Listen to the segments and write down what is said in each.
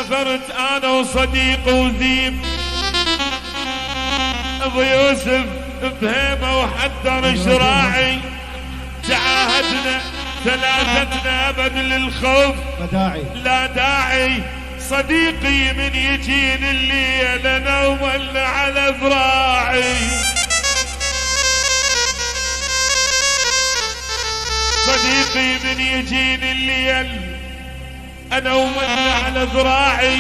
سافرت انا وصديق وذيب ابو يوسف بهيمة وحضر شراعي، تعاهدنا ثلاثتنا ابد للخوف لا داعي. صديقي من يجيني الليل انا ومل على ذراعي، صديقي من يجيني الليل انا ومل على ذراعي.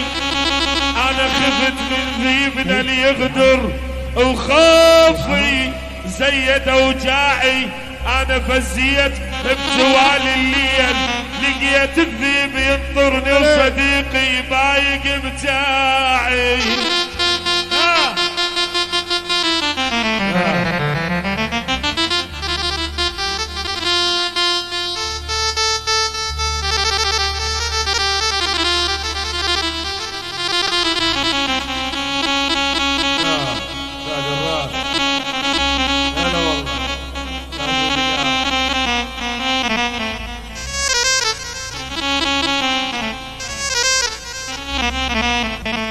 انا خفت من ذيبنا ليغدر وخوفي زيد اوجاعي. انا فزيت بجوال الليل لقيت الذيب ينطرني وصديقي بايق متاعي.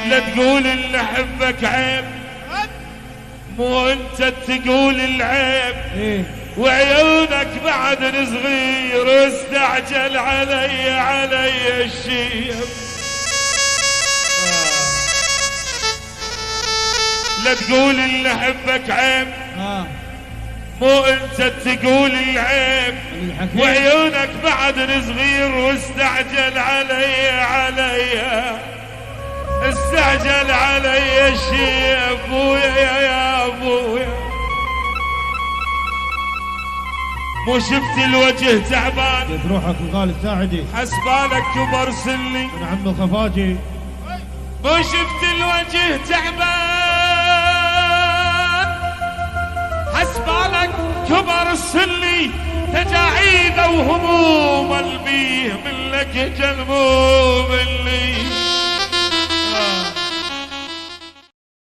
لا تقول ان احبك عيب، مو انت تقول العيب. وعيونك بعد صغير واستعجل علي الشيب. لا تقول ان احبك عيب، مو انت تقول العيب. وعيونك بعد صغير واستعجل علي استعجل علي الشي يا ابويا يا ابويا. مو شفت الوجه تعبان يد روحك الغالي ساعدي، حسبالك كبر سني من عم الخفاجي. مو شفت الوجه تعبان حسبالك كبر سني. تجاعيد وهموم البيه من لك جلمون.